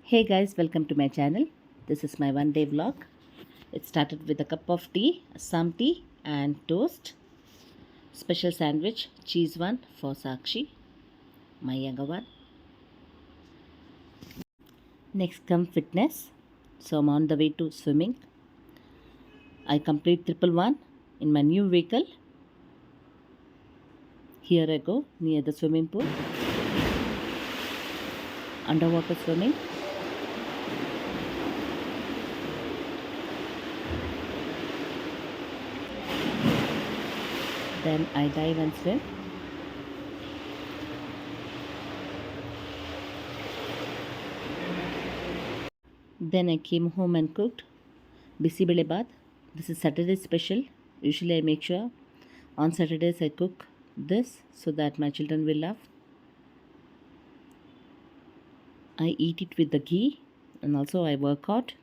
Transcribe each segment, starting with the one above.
Hey guys, welcome to my channel. This is my one day vlog. It started with a cup of tea, some tea and toast. Special sandwich, cheese one for Sakshi, my younger one. Next come fitness. So I'm on the way to swimming. I complete triple one in my new vehicle. Here I go near the swimming pool. Underwater swimming. Then I dive and swim. Then I came home and cooked bisi bele bath. This is Saturday special. Usually I make sure on Saturdays I cook this so that my children will love. I eat it with the ghee and also I work out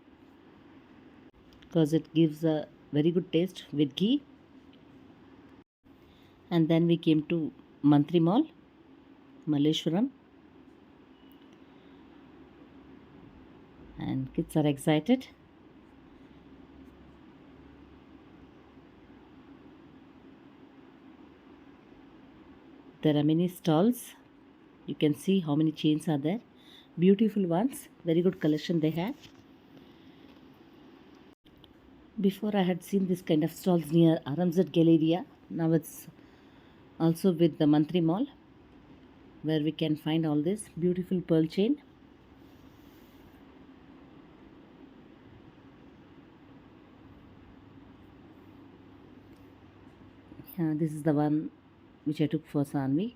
because it gives a very good taste with ghee. And then we came to Mantri Mall, Malleshwaram, and kids are excited. There are many stalls. You can see how many chains are there. Beautiful ones, very good collection they have. Before I had seen this kind of stalls near Aramzat Galleria. Now it's also with the Mantri Mall where we can find all this beautiful pearl chain. This is the one which I took for Sanvi.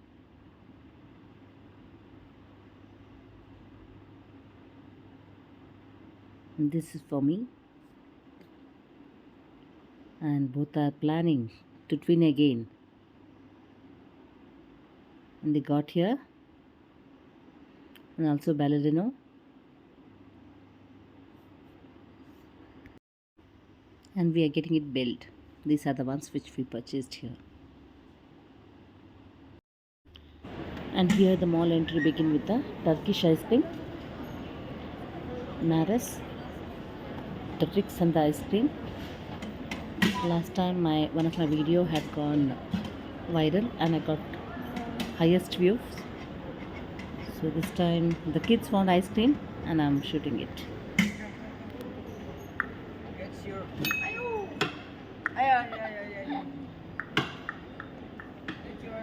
And this is for me. And both are planning to twin again. And they got here. And also ballerino. And we are getting it built. These are the ones which we purchased here. And here the mall entry begin with the Turkish ice cream, Naras, the tricks and the ice cream. Last time one of my video had gone viral and I got highest views. So this time the kids want ice cream and I'm shooting it. It's your Ayan. It's your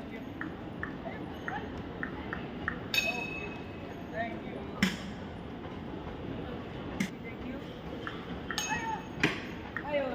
Okay. Thank you. Thank you. Ayo.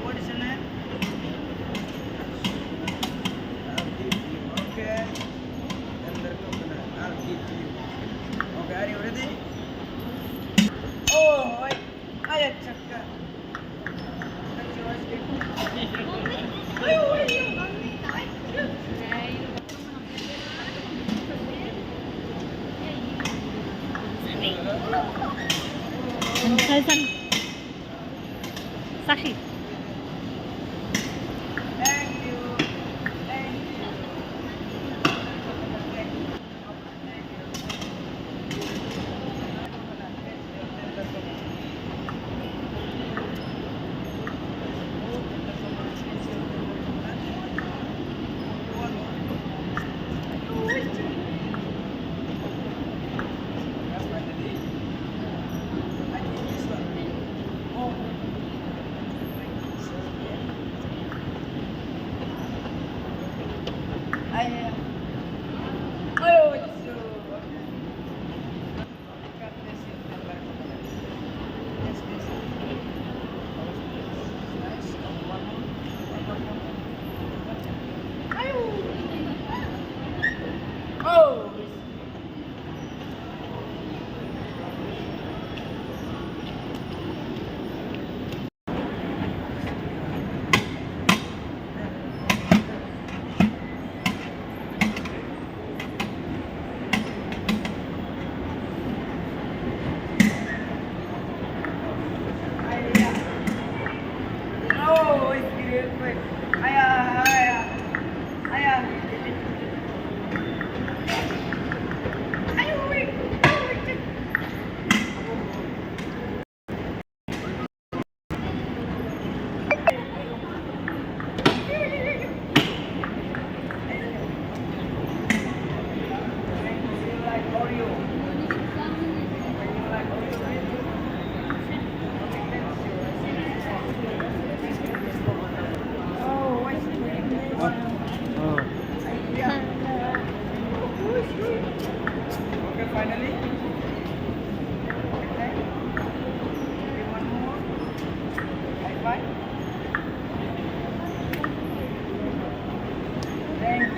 What is your name? I'll give you. Okay. Then the coconut. I'll give you. Okay, are you ready? Oh, I chakka. That's your ice cream. Sakshi. Thank you. Thank you.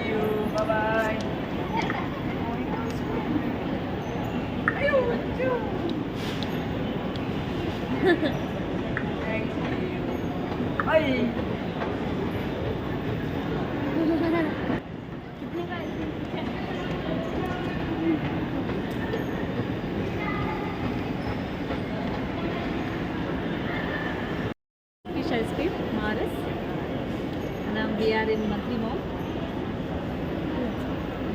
you. Bye bye. Ayaw, ayaw. Thank you. Ay. Fish ice cream, Mars. Now we are in Mantri Mall.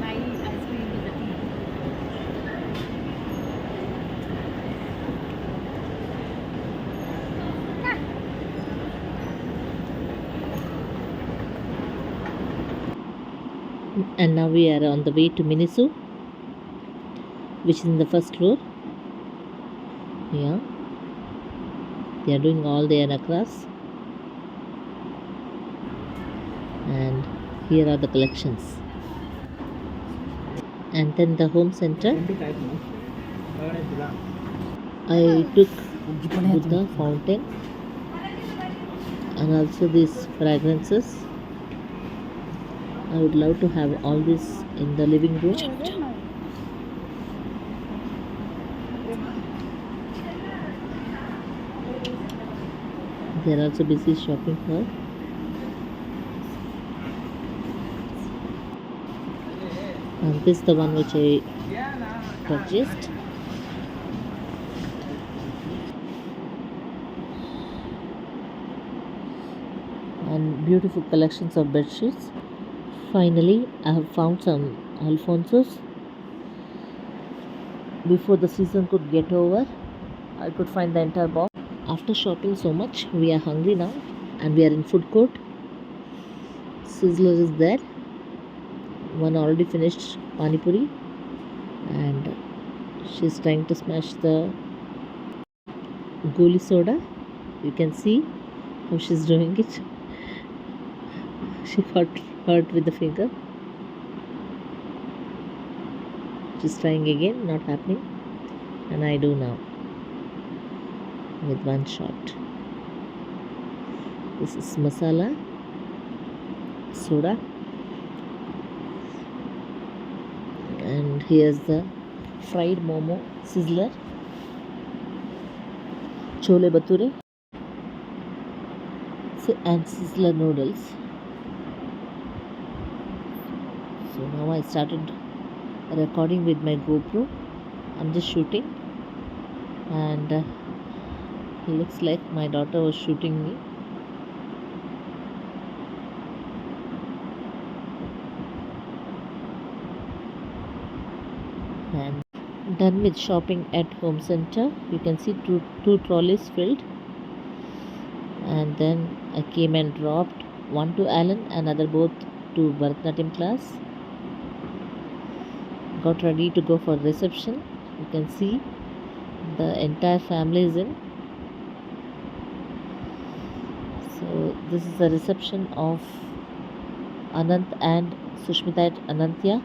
My ice cream with the tea. And now we are on the way to Minisu, which is in the first floor. Yeah, they are doing all their across. And here are the collections. And then the home center. I took Buddha fountain and also these fragrances. I would love to have all this in the living room. They are also busy shopping for. And this is the one which I purchased. And beautiful collections of bed sheets. Finally, I have found some Alfonso's. Before the season could get over, I could find the entire box. After shopping so much, we are hungry now and we are in food court. Sizzler is there. One already finished pani puri and she's trying to smash the goli soda. You can see how she's doing it. She got hurt with the finger. She's trying again, not happening. And I do now with one shot. This is masala soda. And here's the fried momo sizzler, chole bhature, and sizzler noodles. So now I started recording with my GoPro. I'm just shooting, and it looks like my daughter was shooting me. And done with shopping at home center. You can see two trolleys filled. And then I came and dropped one to Alan, another both to Bharatanatyam class. Got ready to go for reception. You can see the entire family is in. So this is the reception of Anant and Sushmita at Anantya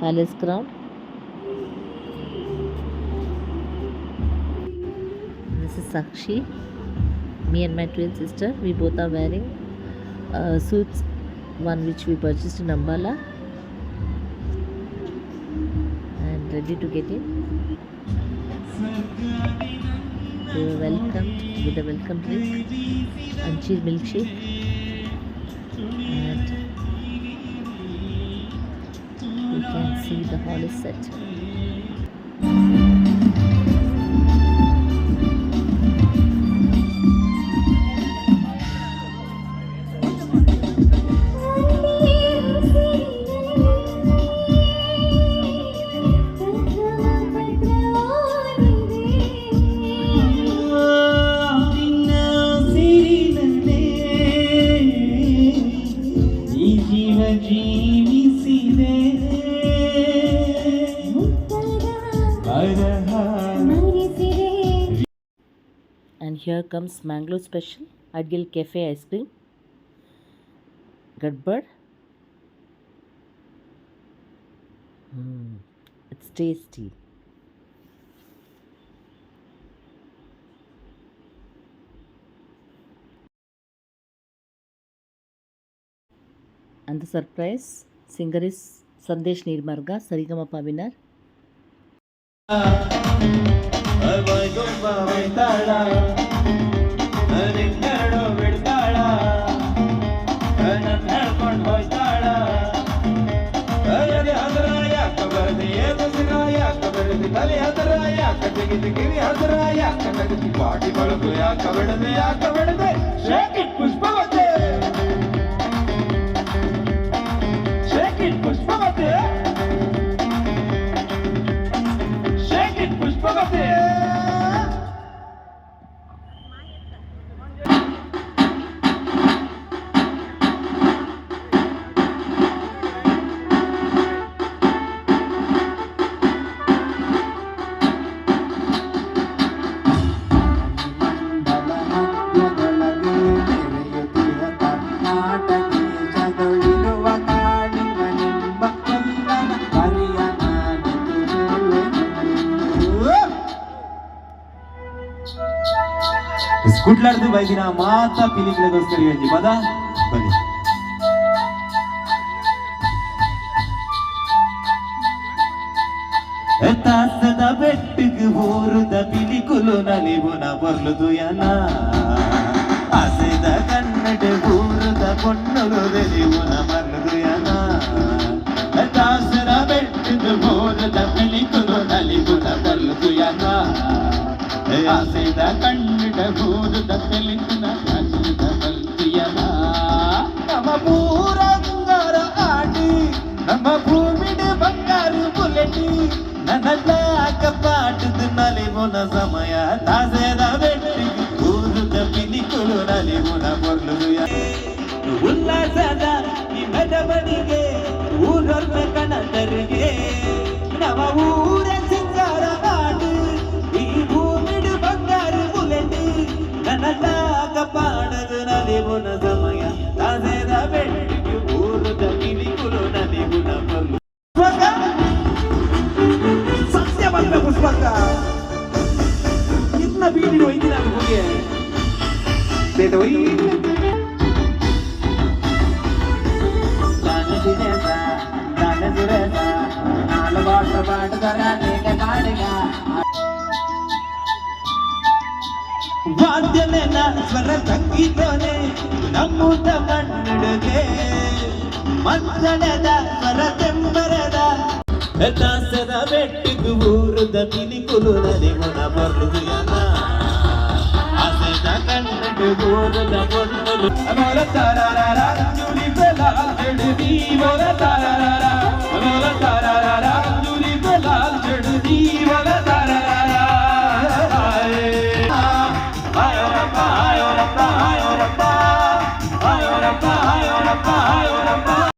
Palace Ground. This is Sakshi. Me and my twin sister, we both are wearing suits, one which we purchased in Ambala, and ready to get in. We were welcomed with a welcome drink, Anchir milkshake, and you can see the hall is set. And here comes Mangalore special Ideal Cafe ice cream. Gadbad. It's tasty. And the surprise singer is Sandesh Nirmarga, Sarigama winner. ಕುಡ್ಲಾಡ್ದು ಬೈದಿನ ಮಾತಾ ಪಿಲಿಕ್ಲೆಗೋಸ್ಕರ ಹೇಳ್ತಿ ಪದ ಬನ್ನಿ. ತಾಸದ ಬೆಟ್ಟಿಗೆ ಊರುದ ಪಿಲಿಕುಲು ನಲಿವುನ ಬರ್ಲುದು ಯನ ಆಸೆದ ಕನ್ನಡ ಊರುದ ಕೊಣ್ಣಲು ಬೆಲಿವುನ ಬರ್ಲುದು ಯನ ತಾಸದ ಬೆಟ್ಟಿಗೆ ಊರುದ ಪಿಲಿಕುಲು ನಲಿವುನ ಬರ್ಲುದು ಯನ ಆಸೆದ ಕನ್ನಡ ಊರುದ ಪಿಲಿಕುನ ನಲಿವುನ ಬರ್ಲುದು ಯನ ನಮ್ಮ ಪೂರಂಗಾರ ಆಡಿ ನಮ್ಮ ಭೂಮಿಡ ಬಂಗಾರು ಬುಲೆಟಿ ನನ್ನ ಪಾಟದ ನಲಿವುನ ಸಮಯ ತಾಸೆದ ಬೆಟ್ಟಿಗೆ ಊರುದ ಪಿಲಿಕುಲು ನಲಿವುನ ಬರ್ಲುದು ಉಲ್ಲಾಸದ ಈ ಮೆರವಣಿಗೆ ಊರೊರ್ನ ಕಣದರಿಗೆ ನಮ್ಮ ಊರ ಸಿಂಗಾರ ಮಾಡಿ ಈ ಭೂಮಿಡು ಬಂಗಾರು ಬುಲೆಟಿ ನನ್ನ ಪಾಡದ ನಲಿವುನ ಸಮಯ ತಾಸೆದ ಬೆಟ್ಟಿಗೆ ಊರುದ ಪಿಲಿಕುಲು ನಲಿವುನ ಬರ್ಲು ಪುಷ್ಪಕ್ಕ ಇನ್ನ ಬೀಡಿ ಒಯ್ದಿನ ಹೋಗಿ ವಾದ್ಯನೆ ಸ್ವರ ಸಂಗೀತನೆ ನಮ್ಮೂಟ ಕನ್ನಡಗೆ ಮಂಗಳದ ಸ್ವರ ತೆಂಬರದ ತಾಸದ ಬೆಟ್ಟಿಗೆ ಊರುದ ಪಿಲಿಕುಲು ನಲಿವುನ ಬರ್ಲುದು ಯನ ಆಸೆದ ಕನ್ನಡ ಊರುದ ಕೊಣ್ಣಲು ಮೊಲ ತಾರಾರ ಜುಳಿ ಬೆಲ ಎಡವಿ ಮೊಲ ತಾರಾರ